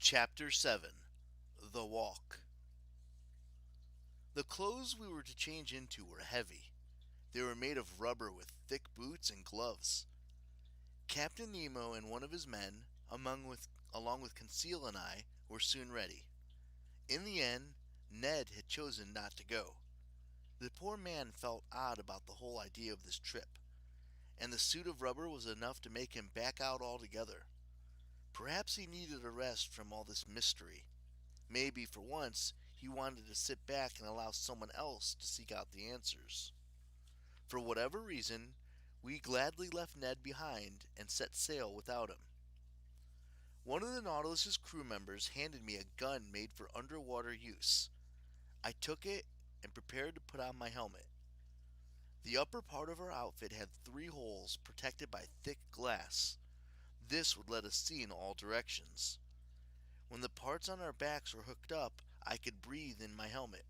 Chapter 7 The Walk. The clothes we were to change into were heavy. They were made of rubber with thick boots and gloves. Captain Nemo and one of his men, along with Conseil and I, were soon ready. In the end, Ned had chosen not to go. The poor man felt odd about the whole idea of this trip, and the suit of rubber was enough to make him back out altogether. Perhaps he needed a rest from all this mystery. Maybe, for once, he wanted to sit back and allow someone else to seek out the answers. For whatever reason, we gladly left Ned behind and set sail without him. One of the Nautilus's crew members handed me a gun made for underwater use. I took it and prepared to put on my helmet. The upper part of our outfit had 3 holes protected by thick glass. This would let us see in all directions. When the parts on our backs were hooked up, I could breathe in my helmet.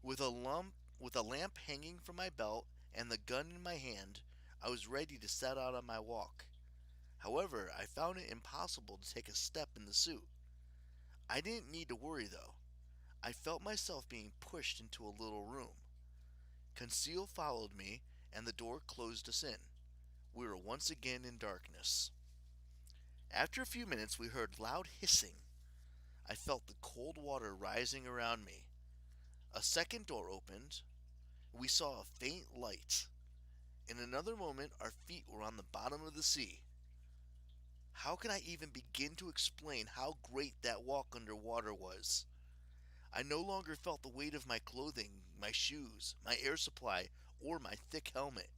With a lamp hanging from my belt and the gun in my hand, I was ready to set out on my walk. However, I found it impossible to take a step in the suit. I didn't need to worry though. I felt myself being pushed into a little room. Conseil followed me, and the door closed us in. We were once again in darkness. After a few minutes, we heard loud hissing. I felt the cold water rising around me. A second door opened. We saw a faint light. In another moment, our feet were on the bottom of the sea. How can I even begin to explain how great that walk underwater was? I no longer felt the weight of my clothing, my shoes, my air supply, or my thick helmet.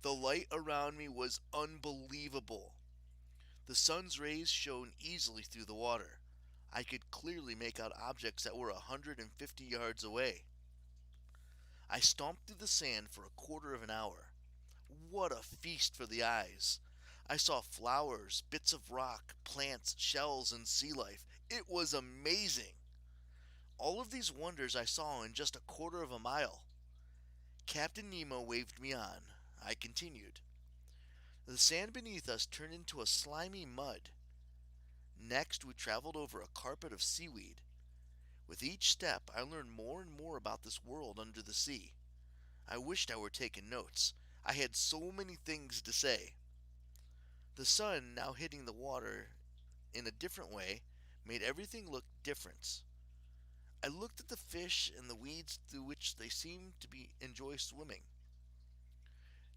The light around me was unbelievable. The sun's rays shone easily through the water. I could clearly make out objects that were 150 yards away. I stomped through the sand for a quarter of an hour. What a feast for the eyes! I saw flowers, bits of rock, plants, shells, and sea life. It was amazing! All of these wonders I saw in just a quarter of a mile. Captain Nemo waved me on. I continued. The sand beneath us turned into a slimy mud. Next, we traveled over a carpet of seaweed. With each step, I learned more and more about this world under the sea. I wished I were taking notes. I had so many things to say. The sun, now hitting the water in a different way, made everything look different. I looked at the fish and the weeds through which they seemed to enjoy swimming.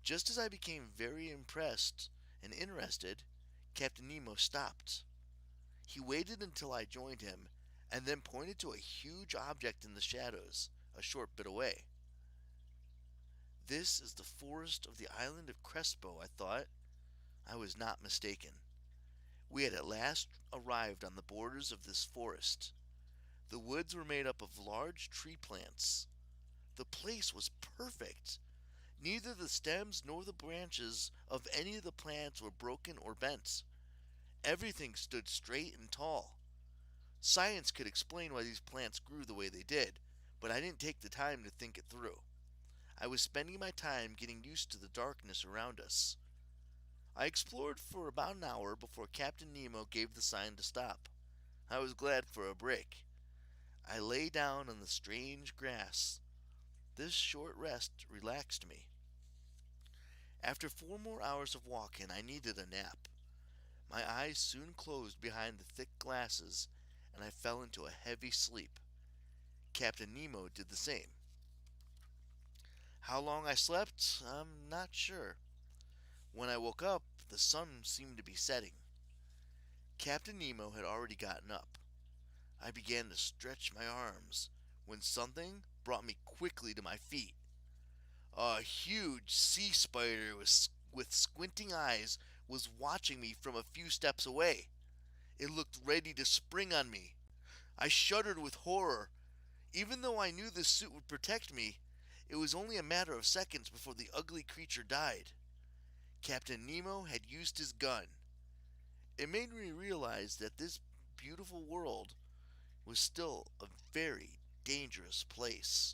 Just as I became very impressed and interested, Captain Nemo stopped. He waited until I joined him, and then pointed to a huge object in the shadows, a short bit away. This is the forest of the island of Crespo, I thought. I was not mistaken. We had at last arrived on the borders of this forest. The woods were made up of large tree plants. The place was perfect. Neither the stems nor the branches of any of the plants were broken or bent. Everything stood straight and tall. Science could explain why these plants grew the way they did, but I didn't take the time to think it through. I was spending my time getting used to the darkness around us. I explored for about an hour before Captain Nemo gave the sign to stop. I was glad for a break. I lay down on the strange grass. This short rest relaxed me. After 4 more hours of walking, I needed a nap. My eyes soon closed behind the thick glasses, and I fell into a heavy sleep. Captain Nemo did the same. How long I slept, I'm not sure. When I woke up, the sun seemed to be setting. Captain Nemo had already gotten up. I began to stretch my arms when something brought me quickly to my feet. A huge sea spider with squinting eyes was watching me from a few steps away. It looked ready to spring on me. I shuddered with horror. Even though I knew this suit would protect me, it was only a matter of seconds before the ugly creature died. Captain Nemo had used his gun. It made me realize that this beautiful world was still a very dangerous place.